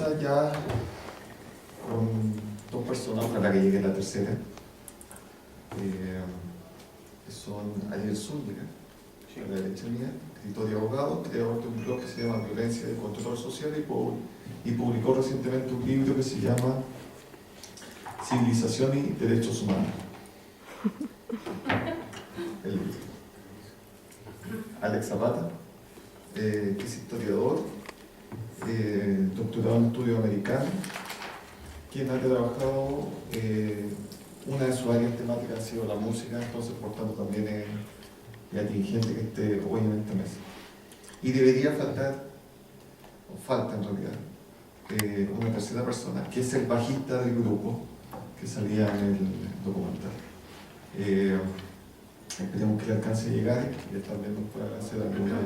empezar ya con dos personas, ojalá que llegue la tercera, que son Ariel Zúñiga, a la derecha mía, escritor y abogado, creador de un blog que se llama Violencia y Control Social y publicó recientemente un libro que se llama Civilización y Derechos Humanos. El libro. Alex Zapata, que es historiador, doctorado en estudios americanos, quien ha trabajado, una de sus áreas temáticas ha sido la música, entonces por tanto también es atingente que esté hoy en esta mesa. Y debería faltar, o falta en realidad, una tercera persona, que es el bajista del grupo, que salía en el documental. Esperemos que le alcance a llegar y que también nos pueda hacer alguna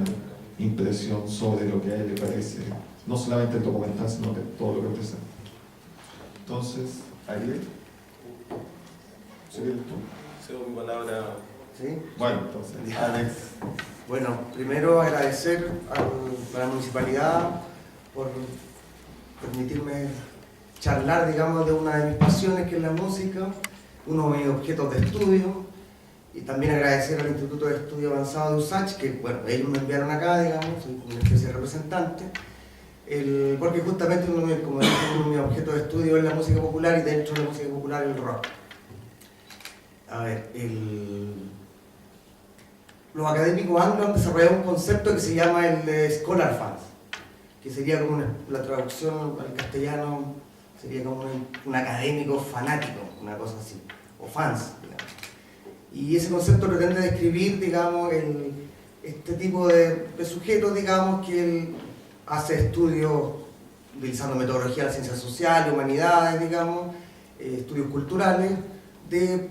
impresión sobre lo que a él le parece, no solamente el documental, sino de todo lo que presenta. Entonces, Ariel, ¿serías tú? Cedo mi palabra. ¿Sí? Bueno, entonces, Alex. Bueno, primero agradecer a la municipalidad por permitirme charlar, digamos, de una de mis pasiones, que es la música, uno de mis objetos de estudio, y también agradecer al Instituto de Estudio Avanzado de USACH, que, bueno, ellos me enviaron acá, digamos, soy una especie de representante, porque justamente como dije, uno de mis objetos de estudio es la música popular, y dentro de la música popular el rock. A ver, los académicos anglos han desarrollado un concepto que se llama el scholar fans, que sería como la traducción al castellano, sería como un académico fanático, una cosa así, o fans, digamos. Y ese concepto pretende describir, digamos, este tipo de sujetos, digamos, que él hace estudios utilizando metodología de ciencias sociales, humanidades, digamos, estudios culturales, de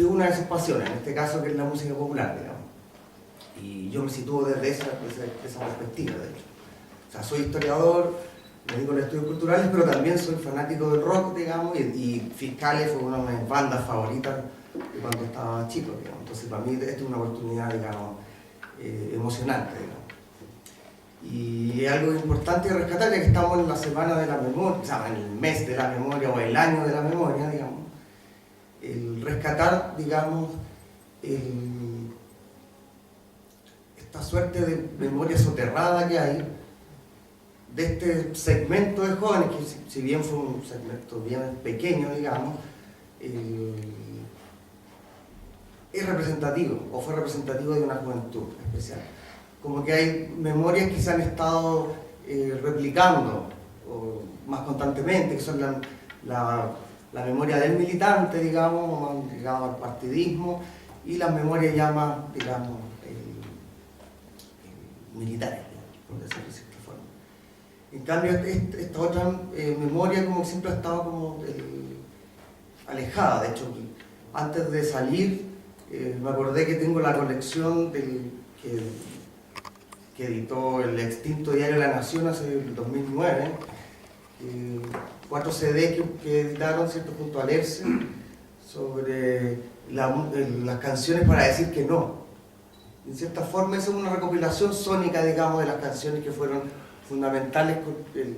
una de sus pasiones, en este caso que es la música popular, digamos. Y yo me sitúo desde esa perspectiva, de hecho. O sea, soy historiador, me dedico a los estudios culturales, pero también soy fanático del rock, digamos, y Fiscales fue una de mis bandas favoritas de cuando estaba chico, digamos. Entonces, para mí, esta es una oportunidad, digamos, emocionante, digamos. Y es algo importante de rescatar, ya que estamos en la semana de la memoria, o sea, en el mes de la memoria o el año de la memoria, digamos. El rescatar, digamos, esta suerte de memoria soterrada que hay de este segmento de jóvenes, que si bien fue un segmento bien pequeño, digamos, es representativo, o fue representativo de una juventud especial. Como que hay memorias que se han estado replicando más constantemente, que son la memoria del militante, digamos, más ligado al partidismo, y las memorias ya más, digamos, militares, por decirlo de cierta forma. En cambio, esta otra memoria como que siempre ha estado como alejada. De hecho, antes de salir, me acordé que tengo la colección que editó el extinto diario La Nación hace el 2009, 4 CD que editaron, ¿cierto?, junto al ERCE, sobre las canciones para decir que no. En cierta forma, esa es una recopilación sónica, digamos, de las canciones que fueron fundamentales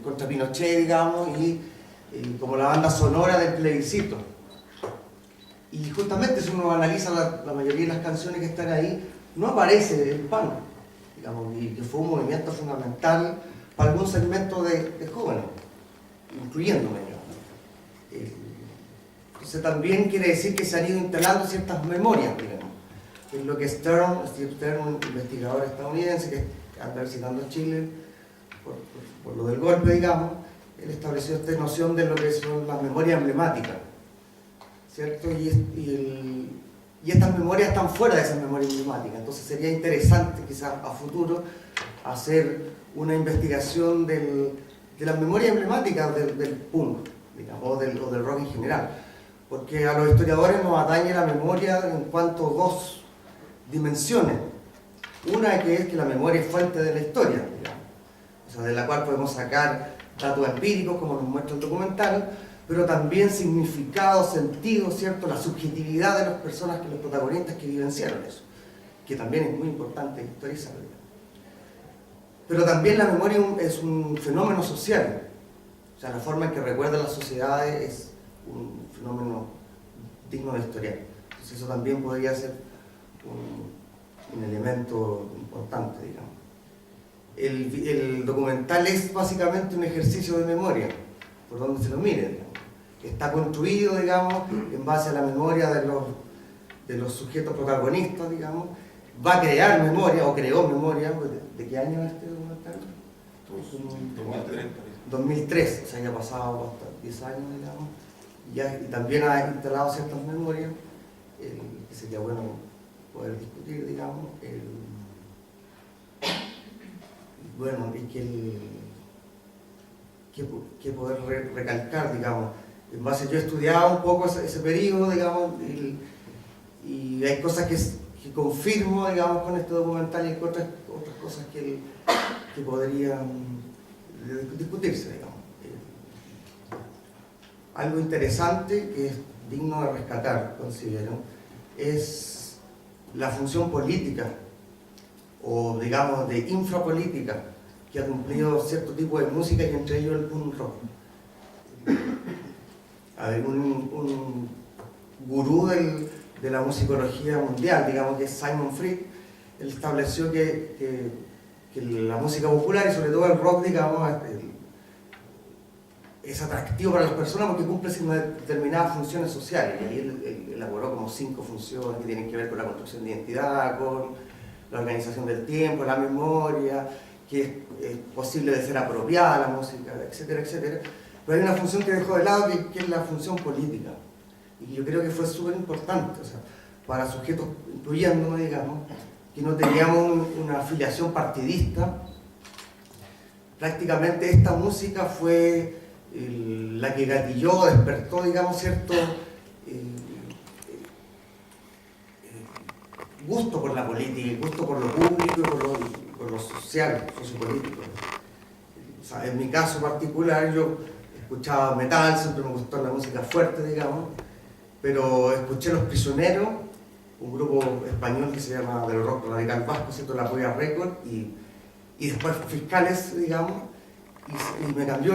contra Pinochet, digamos, y como la banda sonora del plebiscito. Y justamente, si uno analiza la mayoría de las canciones que están ahí, no aparece el PAN, digamos, y que fue un movimiento fundamental para algún segmento de jóvenes, incluyéndome, digamos. Entonces también quiere decir que se han ido instalando ciertas memorias, digamos. Es lo que Steve Stern, un investigador estadounidense que anda visitando Chile por lo del golpe, digamos, él estableció esta noción de lo que son las memorias emblemáticas, ¿cierto? Y estas memorias están fuera de esas memorias emblemáticas, entonces sería interesante quizás a futuro hacer una investigación de las memorias emblemáticas del punk, digamos, o del rock en general, porque a los historiadores nos atañe la memoria en cuanto a dos dimensiones. Una que es que la memoria es fuente de la historia, digamos, o sea, de la cual podemos sacar datos empíricos, como nos muestra el documental, pero también significado, sentido, ¿cierto?, la subjetividad de las personas, los protagonistas que vivenciaron eso, que también es muy importante historizarlo. Pero también la memoria es un fenómeno social, O sea, la forma en que recuerdan las sociedades es un fenómeno digno de historiar. Entonces eso también podría ser un elemento importante, digamos. El documental es básicamente un ejercicio de memoria, por donde se lo mire, digamos. Está construido, digamos, en base a la memoria de los sujetos protagonistas, digamos. Va a crear memoria, o creó memoria. ¿De qué año es este documental? 2003. 2003, o sea, ya ha pasado hasta 10 años, digamos. Y también ha instalado ciertas memorias, que sería bueno poder discutir, digamos. Bueno, y que poder recalcar, digamos. En base, yo he estudiado un poco ese periodo, digamos, y hay cosas que confirmo, digamos, con este documental, y otras cosas que podrían discutirse, digamos. Algo interesante que es digno de rescatar, considero, es la función política, o digamos de infrapolítica, que ha cumplido cierto tipo de música, y entre ellos el punk rock. Hay un gurú de la musicología mundial, digamos, que es Simon Fried. Él estableció que la música popular, y sobre todo el rock, digamos, es atractivo para las personas porque cumple determinadas funciones sociales. Y ahí él elaboró como 5 funciones que tienen que ver con la construcción de identidad, con la organización del tiempo, la memoria, que es posible de ser apropiada la música, etcétera, etcétera. Pero hay una función que dejó de lado, que es la función política. Y yo creo que fue súper importante, o sea, para sujetos, incluyéndome, digamos, que no teníamos una afiliación partidista. Prácticamente esta música fue la que gatilló, despertó, digamos, cierto gusto por la política, gusto por lo público y por lo social, sociopolítico. O sea, en mi caso particular, yo escuchaba metal, siempre me gustó la música fuerte, digamos, pero escuché Los Prisioneros, un grupo español que se llama del rock radical vasco, ¿cierto? La Polla Record, y después Fiscales, digamos, y me cambió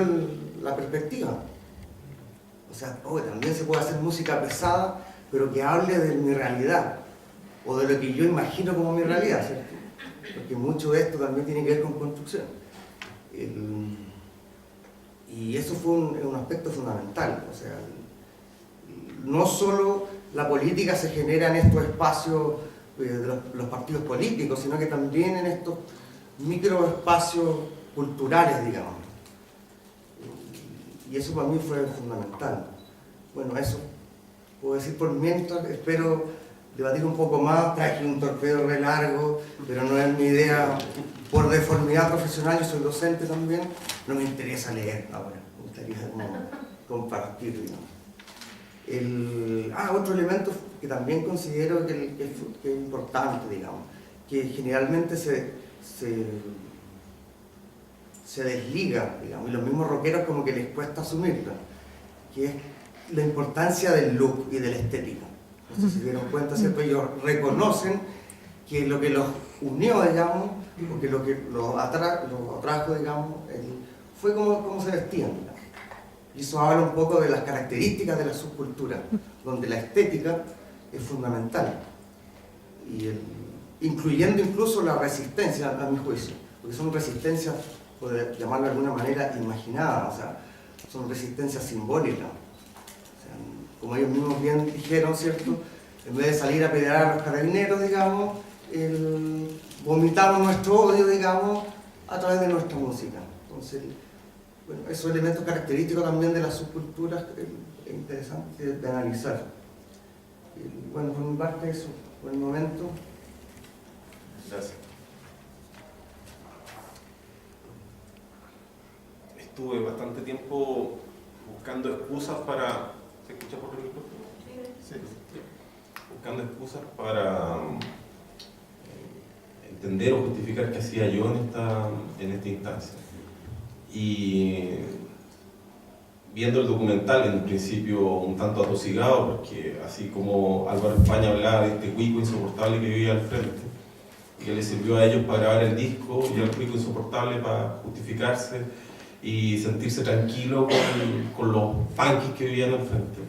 la perspectiva. O sea, también se puede hacer música pesada, pero que hable de mi realidad, o de lo que yo imagino como mi realidad, ¿cierto? Porque mucho de esto también tiene que ver con construcción. Y eso fue un aspecto fundamental. O sea, no solo la política se genera en estos espacios de los partidos políticos, sino que también en estos microespacios culturales, digamos. Y eso para mí fue fundamental. Bueno, eso puedo decir por mientras. Espero debatir un poco más. Traje un torpedo re largo, pero no es mi idea. Por deformidad profesional, yo soy docente también, no me interesa leer ahora, me gustaría compartir, digamos. Otro elemento que también considero que es importante, digamos, que generalmente se desliga, digamos, y los mismos rockeros como que les cuesta asumirlo, que es la importancia del look y de la estética. No sé si se dieron cuenta, ¿cierto? Ellos reconocen que lo que los unió, digamos, porque lo que los atrajo, digamos, fue cómo se vestían, digamos. Y eso habla un poco de las características de la subcultura, donde la estética es fundamental, incluyendo incluso la resistencia, a mi juicio, porque son resistencias, por llamarlo de alguna manera, imaginadas, o sea, son resistencias simbólicas. O sea, como ellos mismos bien dijeron, ¿cierto? En vez de salir a pelear a los carabineros, digamos, vomitamos nuestro odio, digamos, a través de nuestra música. Entonces, bueno, esos elementos característicos también de las subculturas es interesante de analizar. Bueno, por mi parte eso, por el momento. Gracias. Estuve bastante tiempo buscando excusas para... ¿Se escucha por el micrófono? Sí. Buscando excusas para entender o justificar qué hacía yo en esta instancia. Y viendo el documental, en un principio un tanto atosigado, porque así como Álvaro España hablaba de este cuico insoportable que vivía al frente, y que le sirvió a ellos para grabar el disco, y al cuico insoportable para justificarse, y sentirse tranquilo con los punkis que vivían al frente.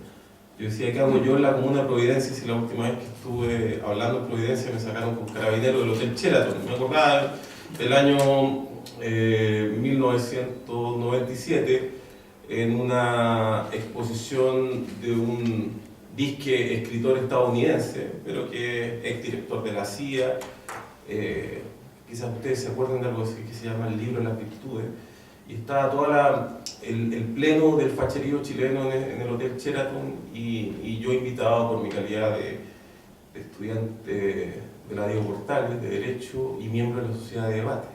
Yo decía, ¿qué hago yo en la comuna de Providencia si la última vez que estuve hablando en Providencia me sacaron con carabineros del Hotel Sheraton? Me acordaba del año 1997 en una exposición de un disque escritor estadounidense, pero que es exdirector de la CIA. Quizás ustedes se acuerdan de algo así que se llama El libro de las virtudes, y estaba todo el pleno del facherío chileno en el Hotel Sheraton, y yo invitado por mi calidad de estudiante de la Diego Portales, de Derecho y miembro de la Sociedad de Debate.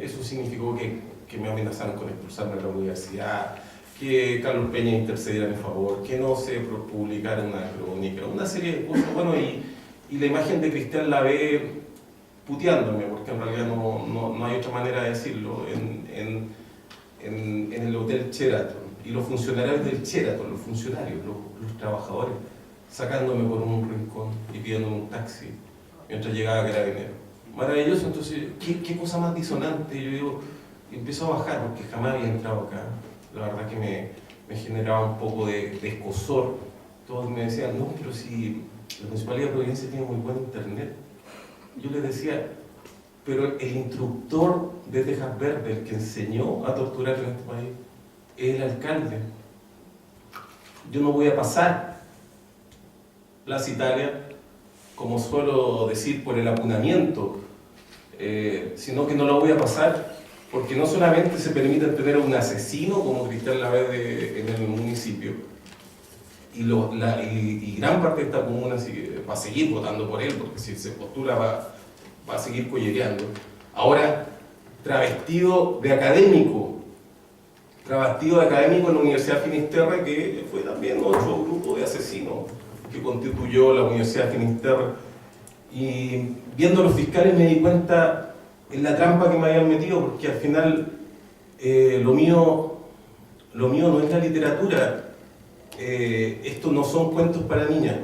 Eso significó que me amenazaron con expulsarme de la universidad, que Carlos Peña intercediera a mi favor, que no se publicara una crónica, una serie de cosas, bueno, y la imagen de Cristian Lavé puteándome, porque en realidad no hay otra manera de decirlo, en el Hotel Sheraton, y los funcionarios del Sheraton, los funcionarios, los trabajadores, sacándome por un rincón y pidiéndome un taxi mientras llegaba Carabineros. Maravilloso. Entonces, ¿qué cosa más disonante? Yo digo, empiezo a bajar porque jamás había entrado acá. La verdad que me generaba un poco de escozor. Todos me decían, no, pero si la Municipalidad de Providencia tiene muy buen internet. Yo les decía, pero el instructor de Tejas Verdes, el que enseñó a torturar en este país, es el alcalde. Yo no voy a pasar Plaza Italia, como suelo decir, por el apunamiento, sino que no lo voy a pasar porque no solamente se permite tener a un asesino como Cristian Lavé en el municipio, y gran parte de esta comuna va a seguir votando por él, porque si se postula va a seguir collereando. Ahora, travestido de académico en la Universidad Finisterre, que fue también otro grupo de asesinos que constituyó la Universidad Finisterre. Y viendo los fiscales me di cuenta en la trampa que me habían metido, porque al final lo mío no es la literatura. Estos no son cuentos para niñas.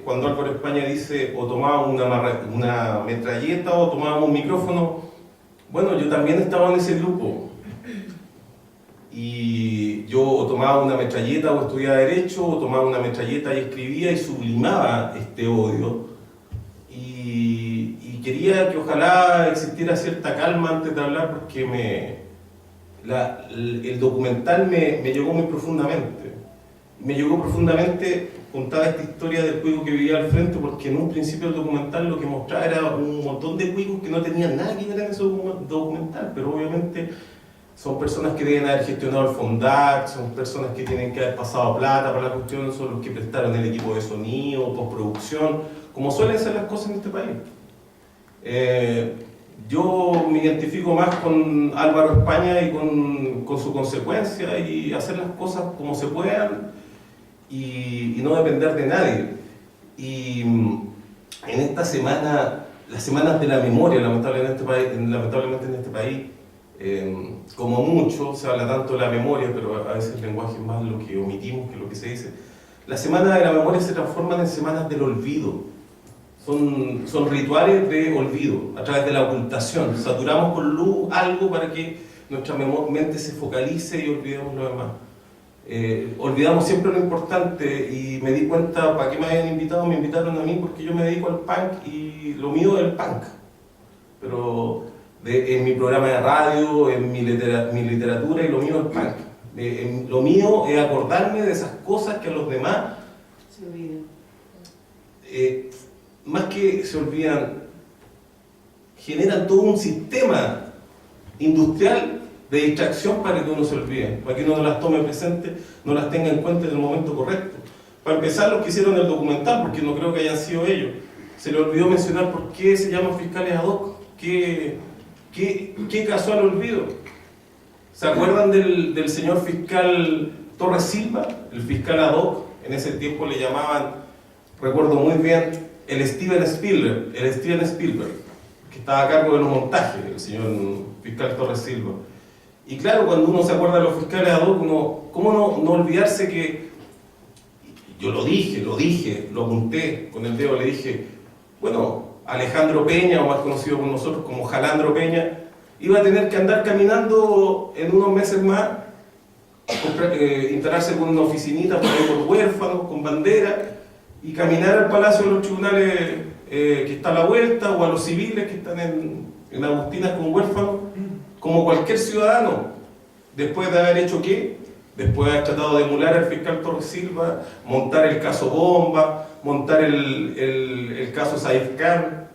Cuando Álvaro España dice o tomábamos una metralleta o tomábamos un micrófono, bueno, yo también estaba en ese grupo. Y yo o tomaba una metralleta o estudiaba Derecho, o tomaba una metralleta y escribía y sublimaba este odio. Y quería que ojalá existiera cierta calma antes de hablar, porque el documental me llegó muy profundamente. Me llegó profundamente, contaba esta historia del cuico que vivía al frente, porque en un principio el documental lo que mostraba era un montón de cuicos que no tenían nada que ver en ese documental, pero obviamente son personas que deben haber gestionado el Fondac, son personas que tienen que haber pasado plata para la cuestión, son los que prestaron el equipo de sonido, postproducción, como suelen ser las cosas en este país. Yo me identifico más con Álvaro España y con su consecuencia, y hacer las cosas como se puedan y no depender de nadie. Y en esta semana, las semanas de la memoria, lamentablemente en este país, como mucho, se habla tanto de la memoria, pero a veces el lenguaje es más lo que omitimos que lo que se dice. Las semanas de la memoria se transforman en semanas del olvido. Son rituales de olvido, a través de la ocultación. Saturamos con luz algo para que nuestra mente se focalice y olvidemos lo demás. Olvidamos siempre lo importante, y me di cuenta, ¿para qué me habían invitado? Me invitaron a mí porque yo me dedico al punk, y lo mío es el punk. Pero en mi programa de radio, en mi literatura, y lo mío es el punk. Lo mío es acordarme de esas cosas que a los demás se olvidan. Más que se olvidan, generan todo un sistema industrial de distracción para que uno se olvide, para que uno no las tome presentes, no las tenga en cuenta en el momento correcto. Para empezar, los que hicieron el documental, porque no creo que hayan sido ellos, se les olvidó mencionar por qué se llaman fiscales ad hoc, qué causó al olvido. ¿Se acuerdan del señor fiscal Torres Silva, el fiscal ad hoc? En ese tiempo le llamaban, recuerdo muy bien, el Steven Spielberg, que estaba a cargo de los montajes, el señor fiscal Torres Silva. Y claro, cuando uno se acuerda de los fiscales ad hoc, ¿cómo no olvidarse que, yo lo dije, lo apunté con el dedo, le dije, bueno, Alejandro Peña, o más conocido por nosotros como Jalandro Peña, iba a tener que andar caminando en unos meses más, instalarse con una oficinita por ahí por huérfanos, con bandera, y caminar al Palacio de los Tribunales que está a la vuelta, o a los civiles que están en Agustinas con huérfanos, como cualquier ciudadano, después de haber hecho ¿qué? Después de haber tratado de emular al fiscal Torres Silva, montar el caso Bomba, montar el caso Saif Khan.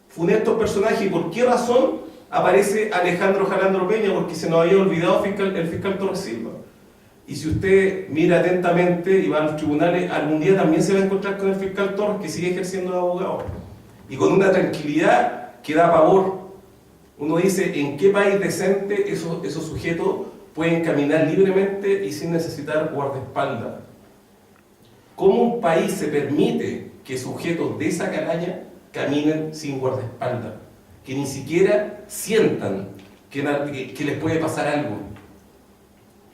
Funestos personajes. ¿Y por qué razón aparece Alejandro Jalandro Peña? Porque se nos había olvidado el fiscal Torres Silva. Y si usted mira atentamente y va a los tribunales, algún día también se va a encontrar con el fiscal Torres, que sigue ejerciendo de abogado. Y con una tranquilidad que da pavor. Uno dice, ¿en qué país decente esos sujetos pueden caminar libremente y sin necesitar guardaespaldas? ¿Cómo un país se permite que sujetos de esa calaña caminen sin guardaespaldas? Que ni siquiera sientan que les puede pasar algo.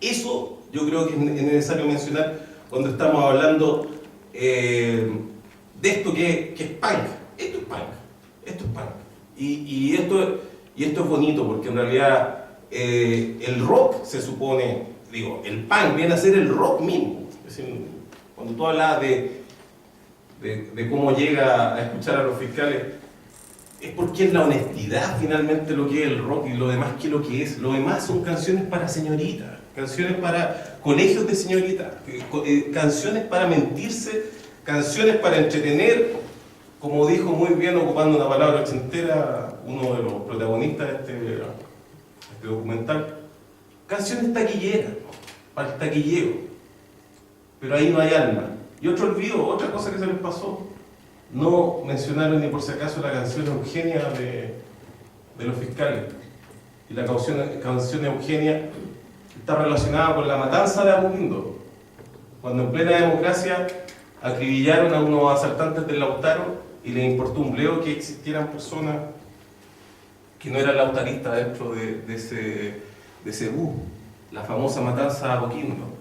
Eso yo creo que es necesario mencionar cuando estamos hablando de esto que es punk. Esto es punk. Esto es punk. Y esto es bonito, porque en realidad el rock se supone, el punk viene a ser el rock mismo. Es decir, cuando tú hablas de cómo llega a escuchar a los fiscales, es porque es la honestidad finalmente lo que es el rock, y lo demás que lo que es. Lo demás son canciones para señoritas, canciones para colegios de señoritas, canciones para mentirse, canciones para entretener, como dijo muy bien, ocupando una palabra ochentera, uno de los protagonistas de este documental, canciones taquilleras, para el taquilleo, pero ahí no hay alma. Y otro olvido, otra cosa que se les pasó, no mencionaron ni por si acaso la canción Eugenia de los fiscales. Y la canción Eugenia está relacionada con la matanza de Apoquindo, cuando en plena democracia acribillaron a unos asaltantes del Lautaro y les importó un bledo que existieran personas que no eran lautaristas dentro de ese bus, la famosa matanza de Apoquindo.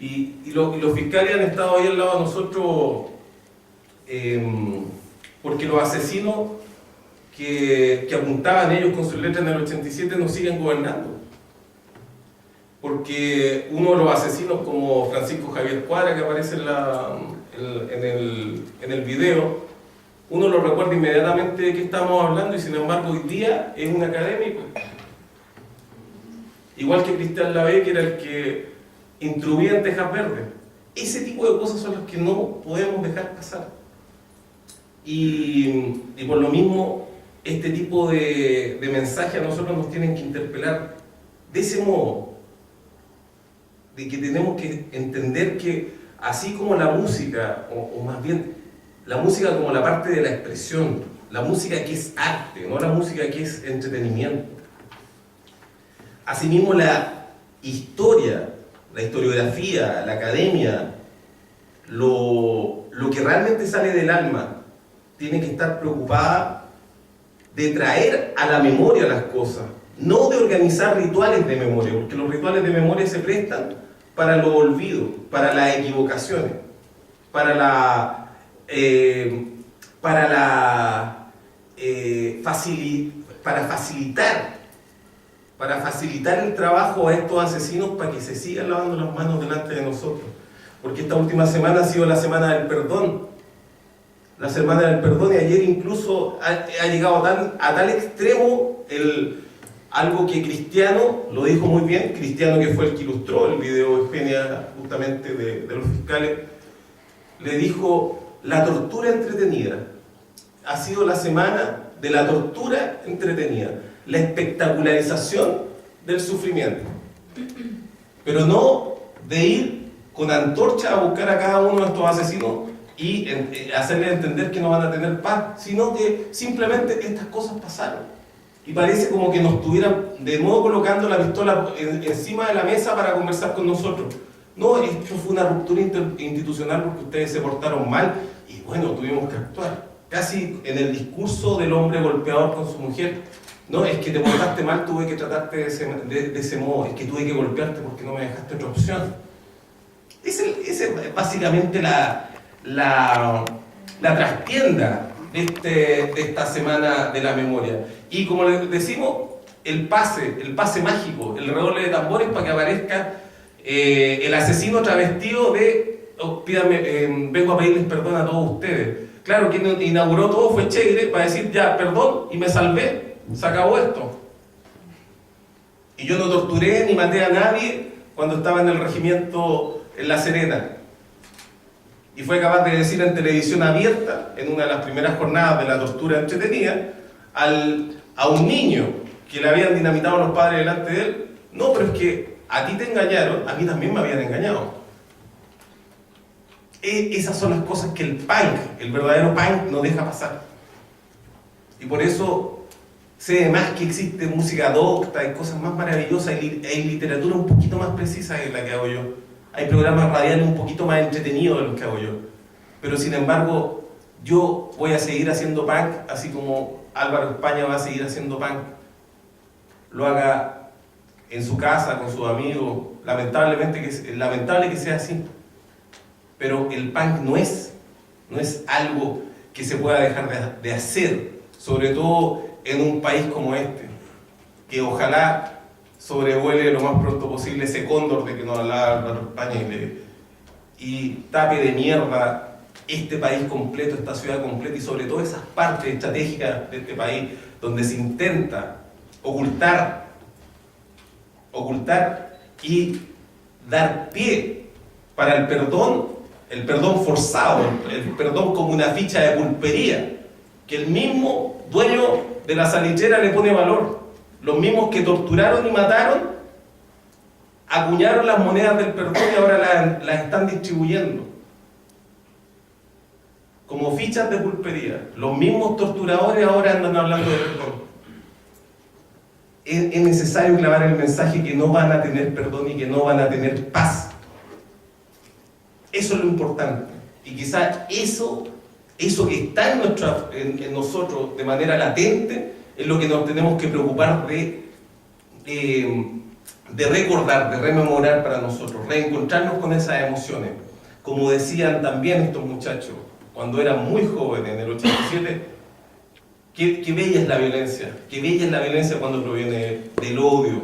Y los fiscales han estado ahí al lado de nosotros porque los asesinos que apuntaban ellos con sus letras en el 87 nos siguen gobernando. Porque uno de los asesinos, como Francisco Javier Cuadra, que aparece en el video, uno lo recuerda inmediatamente de qué estamos hablando, y sin embargo hoy día es un académico. Igual que Cristian Lavé, que era el que instruía en Tejas Verdes. Ese tipo de cosas son las que no podemos dejar pasar. Y por lo mismo, este tipo de mensajes a nosotros nos tienen que interpelar de ese modo, de que tenemos que entender que así como la música, o más bien la música como la parte de la expresión, la música que es arte, no la música que es entretenimiento. Asimismo la historia, la historiografía, la academia, lo que realmente sale del alma, tiene que estar preocupada de traer a la memoria las cosas, no de organizar rituales de memoria, porque los rituales de memoria se prestan para los olvidos, para las equivocaciones, para facilitar el trabajo a estos asesinos para que se sigan lavando las manos delante de nosotros. Porque esta última semana ha sido la semana del perdón. La semana del perdón, y ayer incluso ha llegado a tal extremo algo que Cristiano, lo dijo muy bien, Cristiano, que fue el que ilustró el video Eugenia justamente de los fiscales, le dijo: la tortura entretenida. Ha sido la semana de la tortura entretenida, la espectacularización del sufrimiento, pero no de ir con antorcha a buscar a cada uno de estos asesinos y hacerles entender que no van a tener paz, sino que simplemente estas cosas pasaron. Y parece como que nos estuvieran de nuevo colocando la pistola encima de la mesa para conversar con nosotros. No, esto fue una ruptura institucional porque ustedes se portaron mal y bueno, tuvimos que actuar. Casi en el discurso del hombre golpeador con su mujer. No, es que te portaste mal, tuve que tratarte de ese modo, es que tuve que golpearte porque no me dejaste otra opción. Esa es básicamente la trastienda de esta semana de la memoria. Y como les decimos, el pase mágico, el redoble de tambores para que aparezca el asesino travestido de, vengo a pedirles perdón a todos ustedes. Claro, quien inauguró todo fue Cheire para decir, ya, perdón, y me salvé, se acabó esto. Y yo no torturé ni maté a nadie cuando estaba en el regimiento en La Serena. Y fue capaz de decir en televisión abierta, en una de las primeras jornadas de la tortura entretenida, a un niño que le habían dinamitado los padres delante de él, no, pero es que a ti te engañaron, a mí también me habían engañado. Esas son las cosas que el punk, el verdadero punk, no deja pasar. Y por eso sé más que existe música docta y cosas más maravillosas, hay literatura un poquito más precisa que la que hago yo. Hay programas radiales un poquito más entretenidos de los que hago yo. Pero sin embargo, yo voy a seguir haciendo punk, así como Álvaro España va a seguir haciendo punk. Lo haga en su casa, con sus amigos. Lamentable que sea así. Pero el punk no es algo que se pueda dejar de hacer, sobre todo en un país como este, que ojalá sobrevuele lo más pronto posible ese cóndor de que nos hablaba Álvaro España y tape de mierda este país completo, esta ciudad completa y sobre todo esas partes estratégicas de este país donde se intenta ocultar y dar pie para el perdón forzado, el perdón como una ficha de pulpería, que el mismo dueño de la salitrera le pone valor. Los mismos que torturaron y mataron, acuñaron las monedas del perdón y ahora las están distribuyendo como fichas de pulpería. Los mismos torturadores ahora andan hablando de perdón. Es necesario clavar el mensaje que no van a tener perdón y que no van a tener paz. Eso es lo importante. Y quizás eso que está en nosotros de manera latente es lo que nos tenemos que preocupar de recordar, de rememorar para nosotros, reencontrarnos con esas emociones. Como decían también estos muchachos cuando eran muy jóvenes, en el 87, qué bella es la violencia cuando proviene del odio.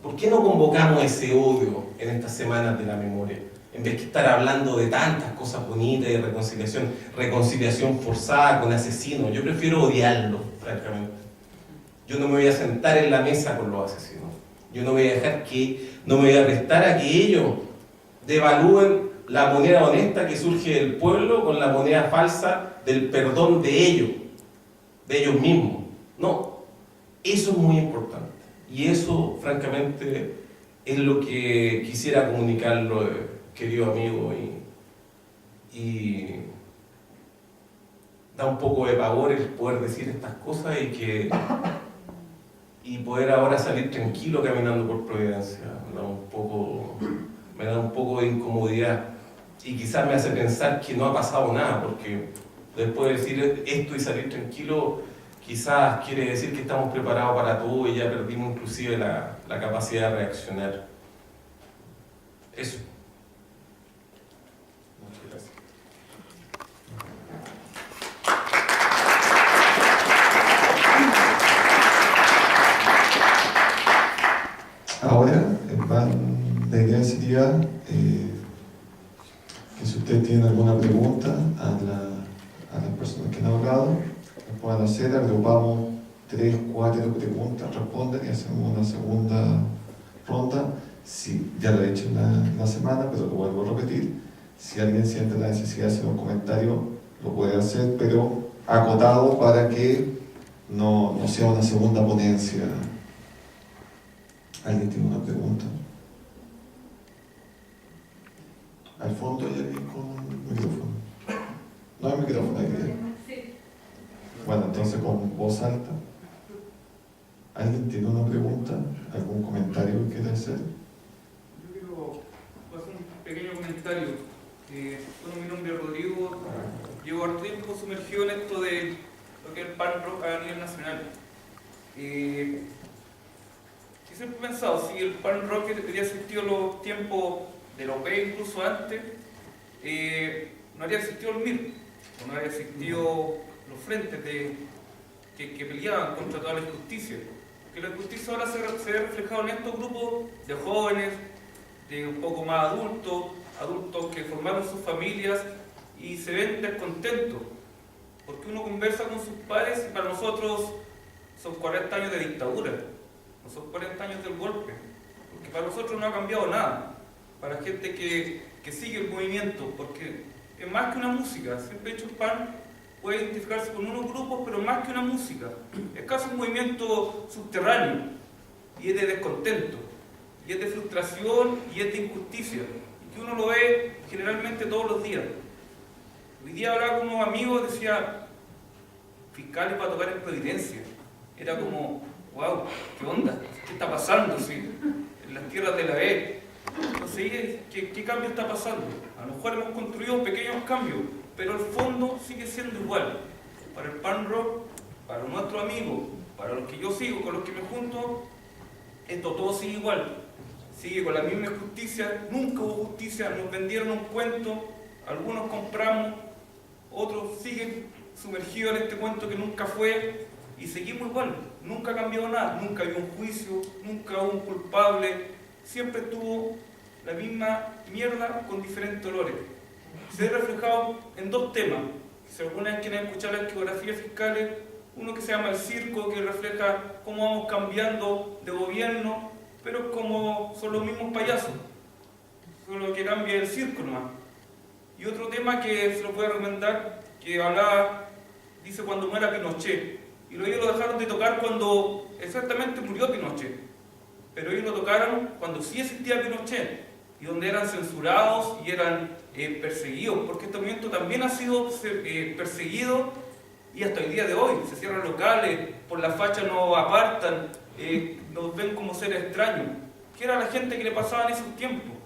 ¿Por qué no convocamos ese odio en estas semanas de la memoria? En vez de estar hablando de tantas cosas bonitas y reconciliación forzada con asesinos. Yo prefiero odiarlos, francamente. Yo no me voy a sentar en la mesa con los asesinos. Yo no me voy a prestar a que ellos devalúen la moneda honesta que surge del pueblo con la moneda falsa del perdón de ellos mismos. No, eso es muy importante. Y eso, francamente, es lo que quisiera comunicarlo, querido amigo, y da un poco de pavor el poder decir estas cosas y poder ahora salir tranquilo caminando por Providencia. Me da un poco de incomodidad y quizás me hace pensar que no ha pasado nada, porque después de decir esto y salir tranquilo, quizás quiere decir que estamos preparados para todo y ya perdimos inclusive la capacidad de reaccionar. Eso. Muchas gracias. Ahora, la idea sería que si ustedes tienen alguna pregunta a las personas que han hablado, lo puedan hacer, agrupamos 3, 4 preguntas, responden y hacemos una segunda ronda. Sí, ya lo he hecho en la semana, pero lo vuelvo a repetir. Si alguien siente la necesidad de hacer un comentario, lo puede hacer, pero acotado para que no sea una segunda ponencia. ¿Alguien tiene una pregunta? Al fondo hay alguien con micrófono. No hay micrófono, hay que... Sí. Bueno, entonces con voz alta. ¿Alguien tiene una pregunta? ¿Algún comentario que quiera hacer? Yo quiero hacer un pequeño comentario. Bueno, mi nombre es Rodrigo. Llevo harto tiempo sumergido en esto de lo que es el punk rock a nivel nacional. Yo siempre he pensado, si el punk rock habría existido en los tiempos de los B, incluso antes, no habría existido el MIR, no habría existido los frentes que que peleaban contra toda la injusticia. Que la injusticia ahora se ve reflejada en estos grupos de jóvenes, de un poco más adultos que formaron sus familias y se ven descontentos. Porque uno conversa con sus padres y para nosotros son 40 años de dictadura, no son 40 años del golpe. Porque para nosotros no ha cambiado nada. Para gente que sigue el movimiento, porque es más que una música. Siempre he dicho, el PAN puede identificarse con unos grupos, pero más que una música. Es casi un movimiento subterráneo, y es de descontento, y es de frustración, y es de injusticia, y que uno lo ve generalmente todos los días. Hoy día hablaba con unos amigos, decía, fiscales para tocar en Providencia. Era como, wow, ¿qué onda? ¿Qué está pasando? ¿Sí? En las tierras de la E. Entonces, ¿qué cambio está pasando? A lo mejor hemos construido pequeños cambios, pero el fondo sigue siendo igual. Para el pan rock, para nuestros amigos, para los que yo sigo, con los que me junto, esto todo sigue igual. Sigue con la misma injusticia, nunca hubo justicia, nos vendieron un cuento, algunos compramos, otros siguen sumergidos en este cuento que nunca fue, y seguimos igual. Nunca ha cambiado nada, nunca había un juicio, nunca hubo un culpable. Siempre estuvo la misma mierda con diferentes olores. Se ha reflejado en dos temas. Si alguna vez quieren escuchar las geografías fiscales, uno que se llama El Circo, que refleja cómo vamos cambiando de gobierno, pero como son los mismos payasos, solo que cambia el circo nomás. Y otro tema que se lo puedo recomendar, que hablaba, dice cuando muera Pinochet, y ellos lo dejaron de tocar cuando exactamente murió Pinochet. Pero ellos lo tocaron cuando sí existía Pinochet, y donde eran censurados y eran perseguidos, porque este movimiento también ha sido perseguido, y hasta el día de hoy se cierran locales, por la facha nos apartan, nos ven como seres extraños. ¿Qué era la gente que le pasaba en esos tiempos?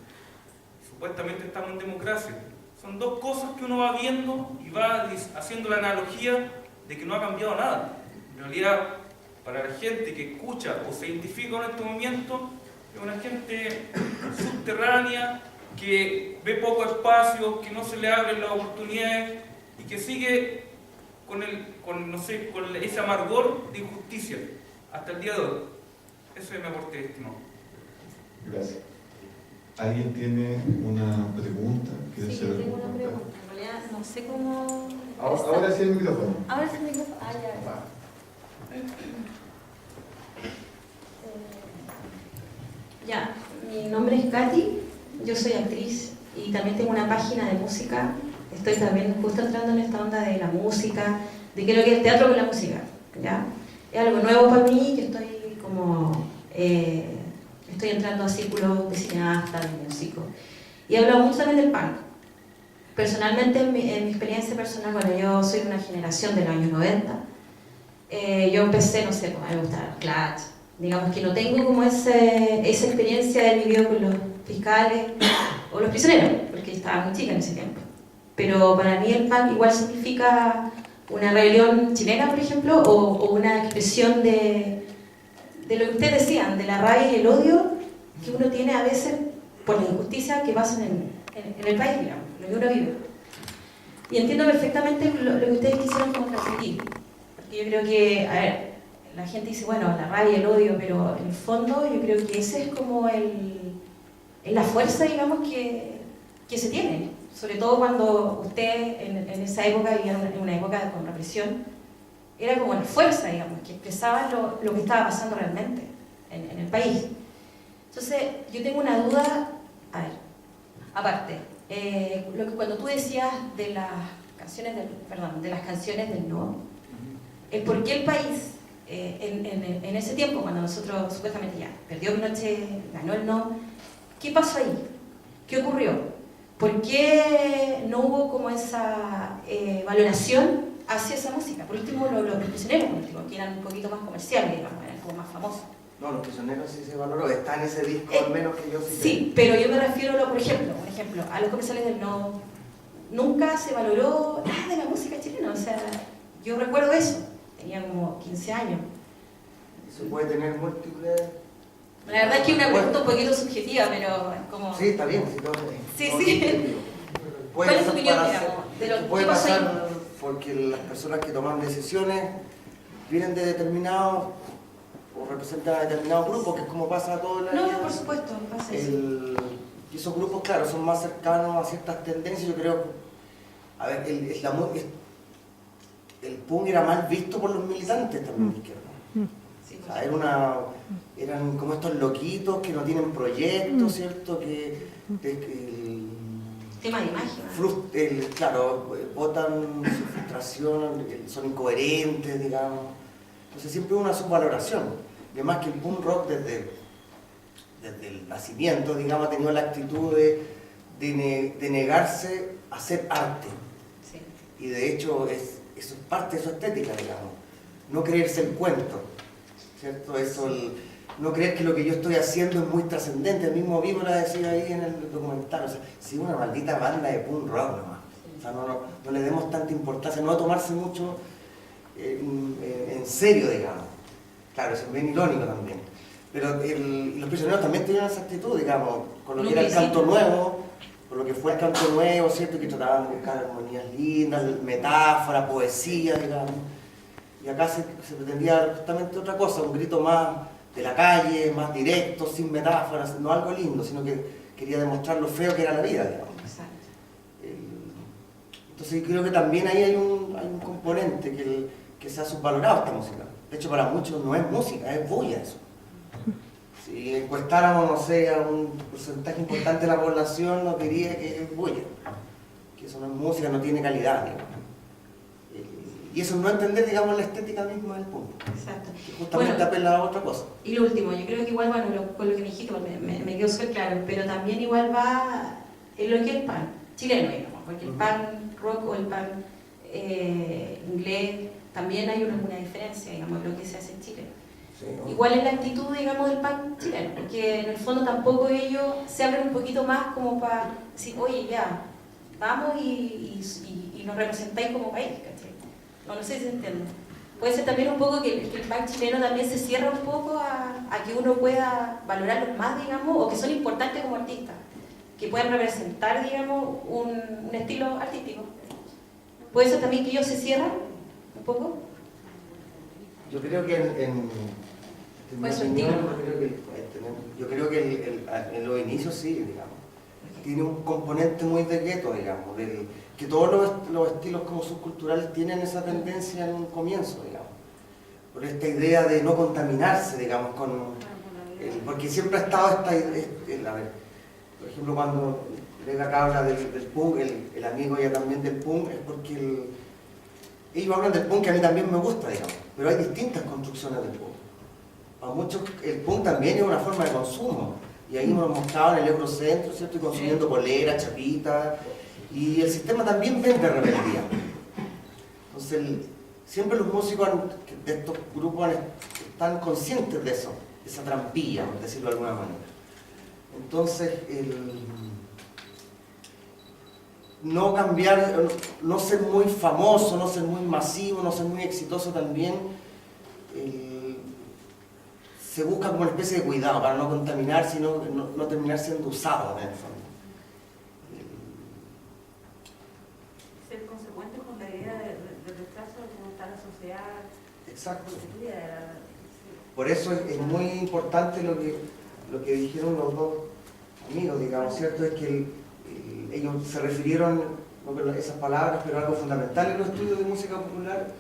Supuestamente estamos en democracia. Son dos cosas que uno va viendo y va haciendo la analogía de que no ha cambiado nada. En realidad, para la gente que escucha o se identifica con este movimiento, es una gente subterránea, que ve poco espacio, que no se le abren las oportunidades y que sigue con ese amargor de injusticia hasta el día de hoy. Eso es mi aporte, estimado. Gracias. ¿Alguien tiene una pregunta? Sí, yo tengo una pregunta. En realidad no sé cómo... Ahora sí el micrófono. Ahora sí el micrófono. Ah, ya. Mi nombre es Katy, yo soy actriz y también tengo una página de música. Estoy también justo entrando en esta onda de la música, de creo que el teatro con la música, ¿ya? Es algo nuevo para mí, que estoy como... estoy entrando a círculos de cineastas, de músicos. Y he hablado mucho también del punk. Personalmente, en mi experiencia personal, bueno, yo soy de una generación de los años 90. Yo empecé, no sé, a mí me gustaba Clash. Digamos que no tengo como esa experiencia de haber vivido con los fiscales o los prisioneros, porque estaba muy chica en ese tiempo. Pero para mí el punk igual significa una rebelión chilena, por ejemplo, o una expresión de lo que ustedes decían, de la rabia y el odio que uno tiene a veces por la injusticia que pasan en el país, digamos, lo que uno vive. Y entiendo perfectamente lo que ustedes quisieron como transmitir, porque yo creo que, a ver, la gente dice, bueno, la rabia y el odio, pero en el fondo yo creo que ese es como la fuerza, digamos, que se tiene, sobre todo cuando usted en esa época vivía en una época con represión. Era como la fuerza, digamos, que expresaba lo que estaba pasando realmente en el país. Entonces, yo tengo una duda, a ver, aparte, cuando tú decías de las canciones del no, el por qué el país, en ese tiempo, cuando nosotros supuestamente ya perdió Pinochet, ganó el no, ¿qué pasó ahí? ¿Qué ocurrió? ¿Por qué no hubo como esa valoración hacia esa música? Por último, los prisioneros, por último, que eran un poquito más comerciales, digamos, eran como más famosos. No, los prisioneros sí se valoró, está en ese disco al menos que yo sí. Sí, pero yo me refiero, por ejemplo, a los comerciales del no. Nunca se valoró nada de la música chilena, o sea, yo recuerdo eso, tenía como 15 años. Se puede tener múltiples... La verdad es que es una pregunta un poquito subjetiva, pero es como... Sí, está bien, sí, todo sí, todo sí. ¿Cuál es tu opinión, digamos, de lo que puede pasó pasar? ahí? Porque las personas que toman decisiones vienen de determinados o representan a determinados grupos, que es como pasa a toda la No, vida. no, por supuesto, pasa eso. Y esos grupos, claro, son más cercanos a ciertas tendencias. Yo creo, a ver, el punk era mal visto por los militantes también de izquierda. Sí, O sea, eran como estos loquitos que no tienen proyectos, ¿cierto? tema de imagen. ¿No? Claro, botan su frustración, son incoherentes, digamos. Entonces siempre hubo una subvaloración. Y además que el punk rock desde el nacimiento, digamos, ha tenido la actitud de negarse a hacer arte. Sí. Y de hecho eso es parte de su estética, digamos. No creerse el cuento, ¿cierto? No creer que lo que yo estoy haciendo es muy trascendente. El mismo Víbora decía ahí en el documental, o sea, si una maldita banda de punk rock nomás. O sea, no le demos tanta importancia, no a tomarse mucho en serio, digamos. Claro, eso es bien irónico también. Pero los prisioneros también tenían esa actitud, digamos, con lo que era el canto nuevo, con lo que fue el canto nuevo, ¿cierto? Que trataban de buscar armonías lindas, metáforas, poesía, digamos. Y acá se pretendía justamente otra cosa, un grito más de la calle, más directo, sin metáforas, no algo lindo, sino que quería demostrar lo feo que era la vida, digamos. Exacto. Entonces creo que también ahí hay un componente que se ha subvalorado esta música. De hecho, para muchos no es música, es bulla eso. Si encuestáramos, no sé, a un porcentaje importante de la población, nos diría que es bulla, que eso no es música, no tiene calidad, digamos. Y eso no entender, digamos, la estética misma del punk. Exacto. Que justamente apela a otra cosa. Y lo último, yo creo que igual, bueno, con lo que me dijiste, me quedó súper claro, pero también igual va en lo que es el punk chileno, digamos, porque el punk rock o el punk inglés, también hay una diferencia, digamos, en lo que se hace en Chile. Sí, ¿no? Igual es la actitud, digamos, del punk chileno, porque en el fondo tampoco ellos se abren un poquito más como para decir, oye, ya, vamos y nos representáis como país, ¿cachai? No sé si se entiende. Puede ser también un poco que el punk chileno también se cierra un poco a que uno pueda valorarlos más, digamos, o que son importantes como artistas, que puedan representar, digamos, un estilo artístico. Puede ser también que ellos se cierran un poco. Yo creo que en mi Pues opinión, su yo creo que en los inicios sí, digamos. Tiene un componente muy de gueto, digamos, que todos los estilos como subculturales tienen esa tendencia en un comienzo, digamos. Por esta idea de no contaminarse, digamos, porque siempre ha estado esta idea, a ver, por ejemplo, cuando Lega acá habla del punk, el amigo ya también del punk, es porque ellos hablan del punk que a mí también me gusta, digamos, pero hay distintas construcciones del punk. Para muchos el punk también es una forma de consumo, y ahí nos mostraban en el Eurocentro, ¿cierto? Y consumiendo poleras, chapitas, y el sistema también vende rebeldía. Entonces, siempre los músicos de estos grupos están conscientes de eso, de esa trampilla, por decirlo de alguna manera. Entonces, no cambiar, no ser muy famoso, no ser muy masivo, no ser muy exitoso también, se busca como una especie de cuidado para no contaminar, sino no terminar siendo usado en el fondo. Ser consecuente con la idea de retraso de cómo está la sociedad. Exacto. Sí. Por eso es muy importante lo que dijeron los dos amigos, digamos, ¿cierto? Es que ellos se refirieron, no con esas palabras, pero algo fundamental en los estudios de música popular,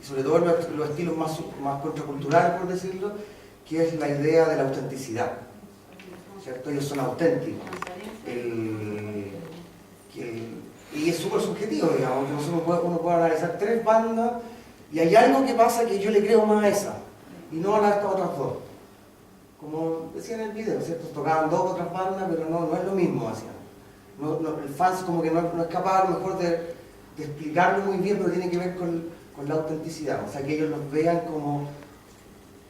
y sobre todo en los estilos más contraculturales, por decirlo, que es la idea de la autenticidad, ¿cierto? Ellos son auténticos. Y es súper subjetivo, digamos, que uno puede analizar 3 bandas y hay algo que pasa que yo le creo más a esa y no a las otras 2. Como decía en el video, ¿cierto? Tocaban 2 otras bandas, pero no es lo mismo, hacían. El fans como que no es capaz a lo mejor de explicarlo muy bien, pero tiene que ver con la autenticidad, o sea, que ellos los vean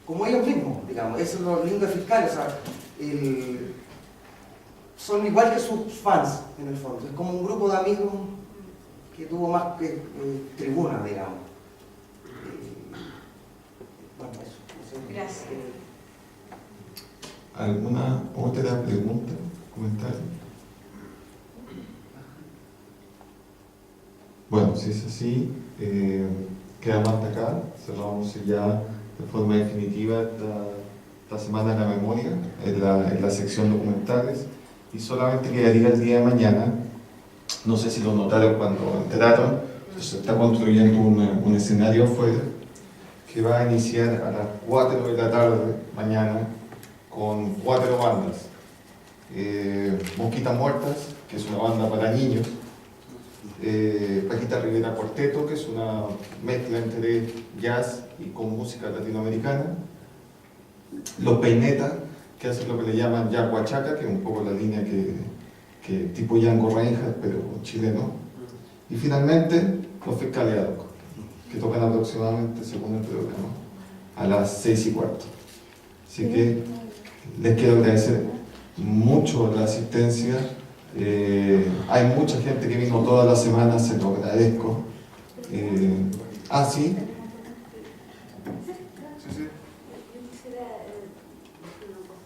como ellos mismos, digamos. Eso es lo lindo de Fiscal, o sea, son igual que sus fans, en el fondo. Es como un grupo de amigos que tuvo más que tribuna, digamos. Bueno, eso. No sé. Gracias. ¿Alguna otra pregunta, comentario? Bueno, si es así, queda más de acá. Cerramos ya de forma definitiva esta semana de la memoria en la sección documentales, y solamente quedaría el día de mañana. No sé si lo notaron cuando enteraron, se está construyendo un escenario afuera que va a iniciar a las 4 de la tarde mañana con 4 bandas. Mosquitas Muertas, que es una banda para niños, Paquita Rivera Cuarteto, que es una mezcla entre jazz y con música latinoamericana, Los Peineta, que hacen lo que le llaman jazz huachaca, que es un poco la línea que tipo Django Reinhardt, pero chileno, y finalmente Los Fiscales Ad Hoc, que tocan aproximadamente, según el programa, a las 6:15. Así que les quiero agradecer mucho la asistencia. Hay mucha gente que vino toda la semana, se lo agradezco. Sí. Yo quisiera decir una cosa.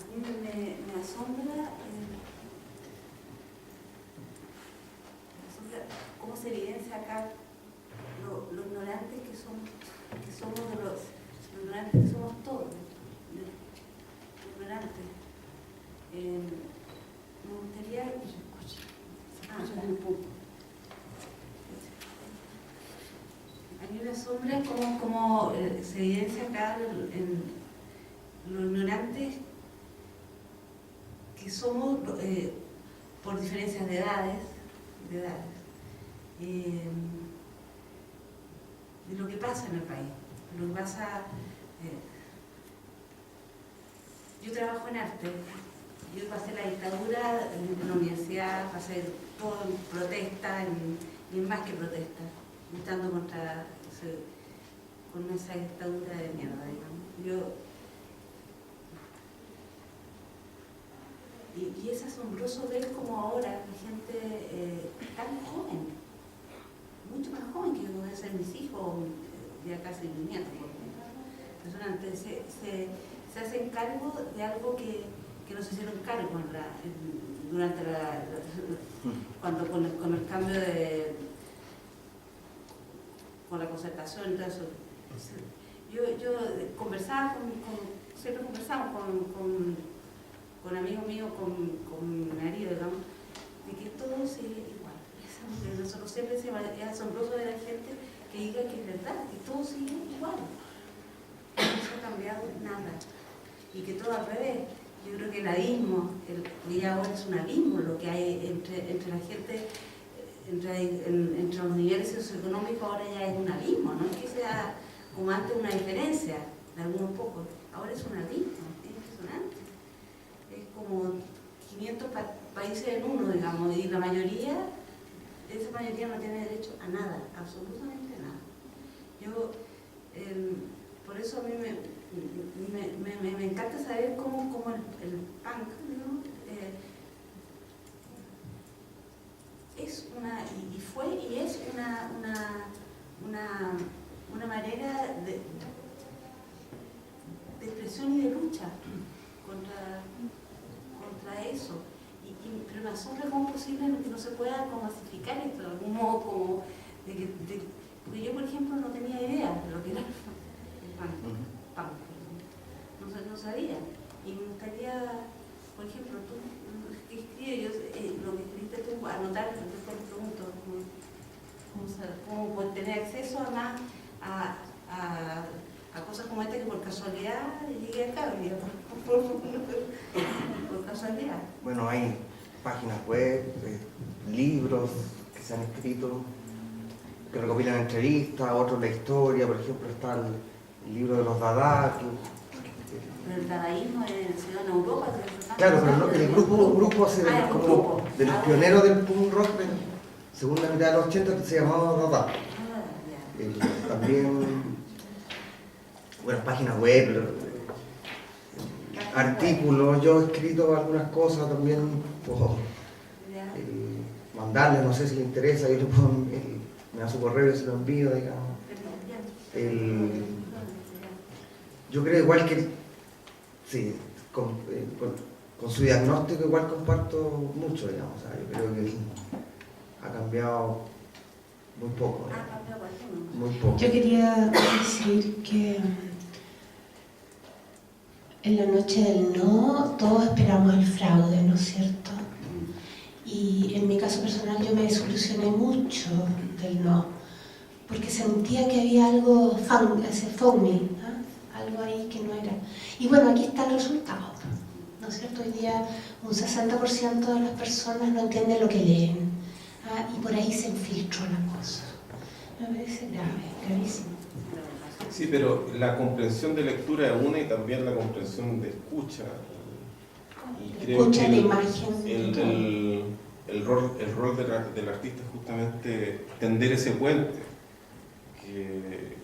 A mí me asombra cómo se evidencia acá lo ignorantes que somos lo ignorantes que somos todos, ignorantes. Me gustaría a mí me asombra cómo se evidencia acá en lo ignorantes que somos por diferencias de edades, de lo que pasa en el país, de lo que pasa. Yo trabajo en arte. Yo pasé la dictadura en la universidad, pasé todo en protesta, y más que protesta, luchando con esa dictadura de mierda, digamos. Y es asombroso ver cómo ahora la gente tan joven, mucho más joven que pueden ser mis hijos, ya casi mis nietos, impresionante, se hacen cargo de algo que no se hicieron cargo durante cuando con el cambio con la concertación y todo eso. Yo conversaba siempre conversamos con amigos míos, con mi marido, digamos, de que todo sigue igual. Nosotros siempre es asombroso de la gente que diga que es verdad, que todo sigue igual. No se ha cambiado nada. Y que todo al revés. Yo creo que el abismo, y ahora es un abismo lo que hay entre la gente, entre los niveles socioeconómicos, ahora ya es un abismo, no es que sea como antes una diferencia de algunos pocos, ahora es un abismo, es impresionante. Es como 500 países en uno, digamos, y esa mayoría no tiene derecho a nada, absolutamente a nada. Por eso a mí me encanta saber cómo el punk, ¿no? Es una manera de expresión y de lucha contra eso. Pero me asombra cómo es posible que no se pueda masificar esto de algún modo, como porque yo, por ejemplo, no tenía idea de lo que era el punk. No sabía. Y me gustaría, por ejemplo, tú que escribes, lo que escribiste tú, anotar, después te pregunto cómo poder tener acceso además a cosas como esta que por casualidad llegué acá, por casualidad. Bueno, hay páginas web, libros que se han escrito, que recopilan entrevistas, otros la historia, por ejemplo está el libro de los Dada. Pero el dadaísmo se dio en Europa. Claro, pero el grupo como de los pioneros del punk rock de segunda mitad de los 80 se llamaba Dada. También, bueno, páginas web, artículos, yo he escrito algunas cosas también, mandarles, no sé si le interesa, yo me da su correo y se lo envío, digamos. Yo creo igual que, sí, con su diagnóstico igual comparto mucho, digamos, o sea, yo creo que ha cambiado muy poco, Ah, cambió bastante. muy poco. Yo quería decir que en la noche del no todos esperamos el fraude, ¿no es cierto? Y en mi caso personal yo me desilusioné mucho del no, porque sentía que había algo phony, ¿no? Algo ahí que no era. Y bueno, aquí está el resultado, ¿no es cierto? Hoy día un 60% de las personas no entienden lo que leen, y por ahí se infiltró la cosa. Me parece grave, gravísimo. Sí, pero la comprensión de lectura es una y también la comprensión de escucha. Y creo Escucha que la imagen. el rol del artista es justamente tender ese puente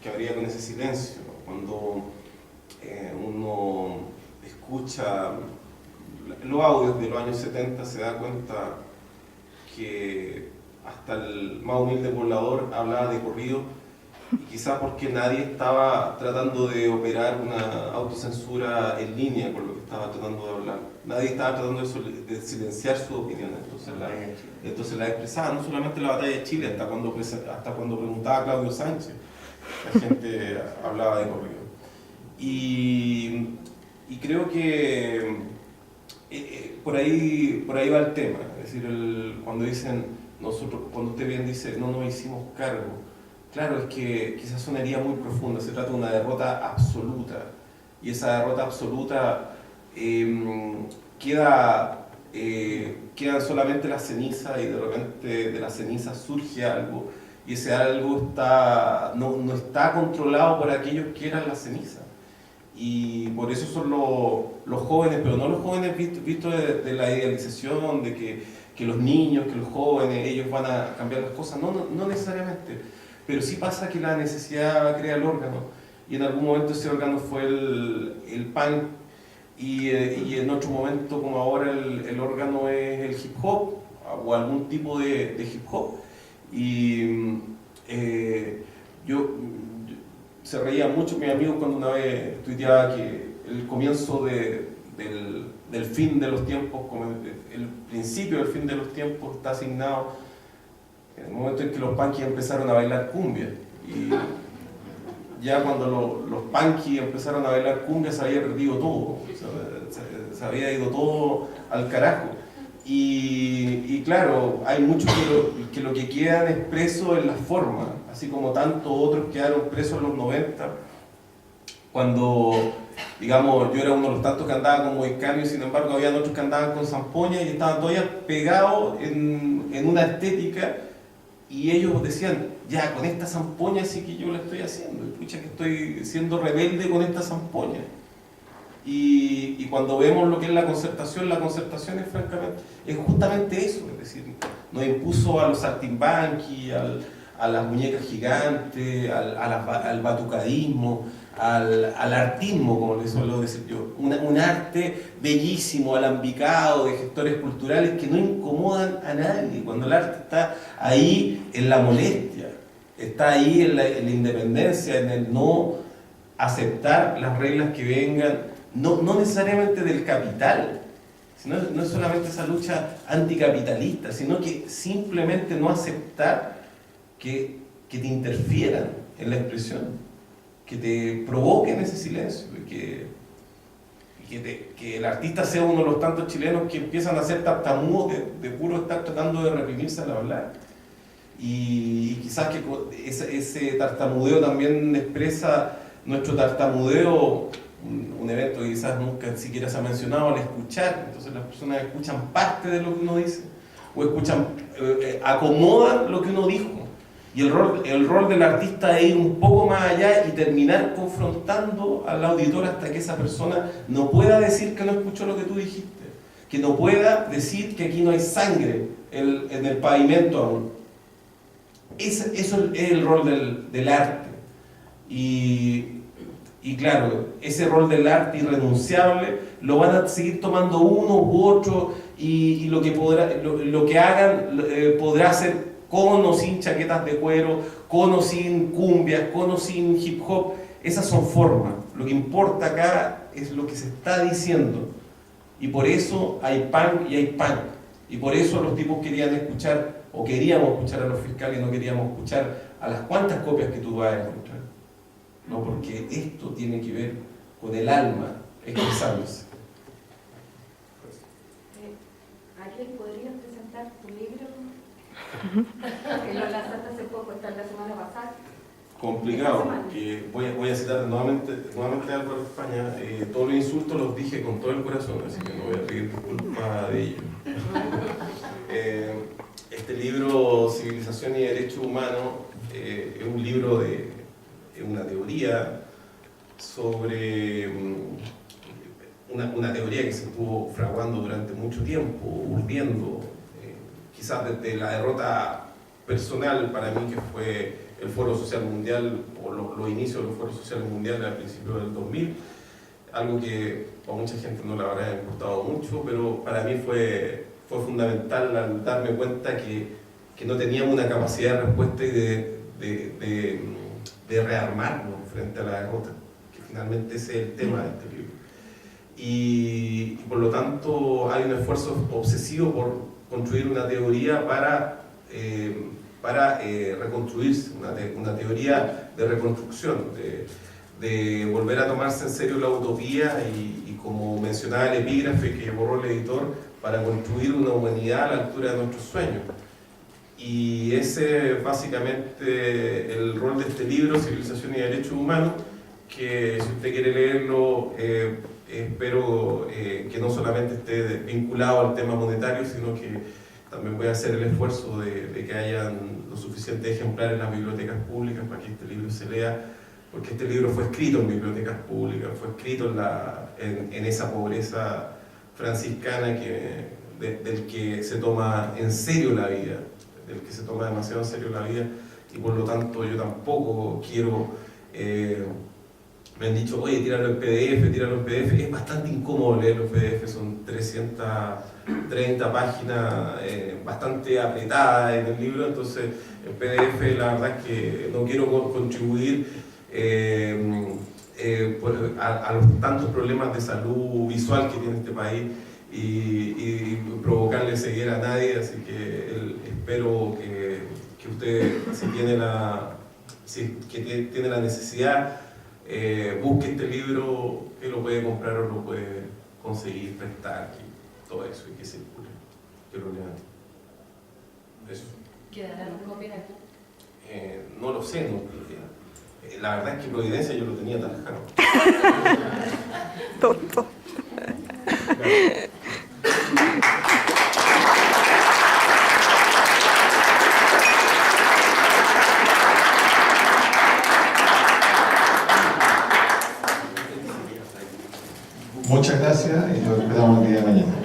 que habría con ese silencio. Cuando uno escucha los audios de los años 70 se da cuenta que hasta el más humilde poblador hablaba de corrido, y quizás porque nadie estaba tratando de operar una autocensura en línea con lo que estaba tratando de hablar. Nadie estaba tratando de silenciar su opinión, entonces la expresaba, no solamente en la batalla de Chile, hasta cuando preguntaba Claudio Sánchez, la gente hablaba de corrido. Y creo que por ahí va el tema, es decir, cuando usted bien dice, no nos hicimos cargo. Claro, es que quizás es una herida muy profunda, se trata de una derrota absoluta, y esa derrota absoluta quedan solamente las cenizas, y de repente de las cenizas surge algo, y ese algo no está controlado por aquellos que eran las cenizas. Y por eso son los jóvenes, pero no los jóvenes vistos de la idealización de que los niños, que los jóvenes, ellos van a cambiar las cosas, no necesariamente. Pero sí pasa que la necesidad crea el órgano, y en algún momento ese órgano fue el punk, y en otro momento, como ahora, el órgano es el hip hop, o algún tipo de hip hop. Y se reía mucho mi amigo cuando una vez tuiteaba que el comienzo del fin de los tiempos, como el principio del fin de los tiempos, está asignado en el momento en que los punkies empezaron a bailar cumbia. Y ya cuando los punkies empezaron a bailar cumbia se había perdido todo, se había ido todo al carajo. Y claro, hay muchos que lo que quedan es presos en la forma, así como tantos otros quedaron presos en los 90, cuando, digamos, yo era uno de los tantos que andaba con moicano, y sin embargo había otros que andaban con zampoña y estaban todavía pegados en una estética. Y ellos decían, ya, con esta zampoña sí que yo la estoy haciendo, y pucha que estoy siendo rebelde con esta zampoña. Y cuando vemos lo que es la concertación es francamente, es justamente eso, es decir, nos impuso a los saltimbanquis, a las muñecas gigantes, al batucadismo, al artismo, como les suelo decir yo, un arte bellísimo, alambicado, de gestores culturales que no incomodan a nadie, cuando el arte está ahí en la molestia, está ahí en la independencia, en el no aceptar las reglas que vengan, no necesariamente del capital, sino no es solamente esa lucha anticapitalista, sino que simplemente no aceptar que te interfieran en la expresión, que te provoquen ese silencio, que el artista sea uno de los tantos chilenos que empiezan a ser tartamudos de puro estar tratando de reprimirse al hablar. Y quizás que ese tartamudeo también expresa nuestro tartamudeo, un evento que quizás nunca siquiera se ha mencionado, al escuchar. Entonces las personas escuchan parte de lo que uno dice, o escuchan, acomodan lo que uno dijo. Y el rol del artista es ir un poco más allá y terminar confrontando al auditor hasta que esa persona no pueda decir que no escuchó lo que tú dijiste, que no pueda decir que aquí no hay sangre en el pavimento aún. Eso es el rol del arte. Y claro, ese rol del arte irrenunciable lo van a seguir tomando uno u otro, y lo que hagan podrá ser con o sin chaquetas de cuero, con o sin cumbias, con o sin hip hop. Esas son formas. Lo que importa acá es lo que se está diciendo. Y por eso hay punk y hay punk. Y por eso los tipos querían escuchar o queríamos escuchar a los fiscales y no queríamos escuchar a las cuantas copias que tú vas a encontrar. No, porque esto tiene que ver con el alma expresándose. Ariel, ¿podrías presentar tu libro? Que lo lanzaste hace poco, está la semana pasada. Complicado, porque voy a citar nuevamente a Álvaro España. Todos los insultos los dije con todo el corazón, así que no voy a pedir disculpas de ellos. Este libro, Civilización y Derechos Humanos, es un libro de una teoría sobre una teoría que se estuvo fraguando durante mucho tiempo, urdiendo, quizás desde la derrota personal para mí, que fue el Foro Social Mundial, o los inicios de los Foros Sociales Mundiales al principio del 2000, algo que a mucha gente no le habrá importado mucho, pero para mí fue fundamental al darme cuenta que no teníamos una capacidad de respuesta y de rearmarnos frente a la derrota, que finalmente ese es el tema de este libro. Y por lo tanto hay un esfuerzo obsesivo por construir una teoría para reconstruirse, una teoría de reconstrucción, de volver a tomarse en serio la utopía y como mencionaba el epígrafe que borró el editor, para construir una humanidad a la altura de nuestros sueños. Y ese es básicamente el rol de este libro, Civilización y Derechos Humanos, que si usted quiere leerlo, espero que no solamente esté vinculado al tema monetario, sino que también voy a hacer el esfuerzo de que hayan los suficientes ejemplares en las bibliotecas públicas para que este libro se lea, porque este libro fue escrito en bibliotecas públicas, fue escrito en esa pobreza franciscana del que se toma en serio la vida, del que se toma demasiado en serio la vida, y por lo tanto yo tampoco quiero... me han dicho, oye, tíralo en PDF, es bastante incómodo leer los PDF, son 330 páginas, bastante apretadas en el libro, entonces en PDF la verdad es que no quiero contribuir a los tantos problemas de salud visual que tiene este país y provocarle ceguera a nadie, así que espero que usted, si tiene la necesidad, busque este libro, que lo puede comprar o lo puede conseguir, prestar, y todo eso, y que circule, que lo lean. Eso. ¿Quedarán copias? No lo sé, la verdad es que Providencia yo lo tenía tan lejano. Tonto. Muchas gracias y nos esperamos el día de mañana.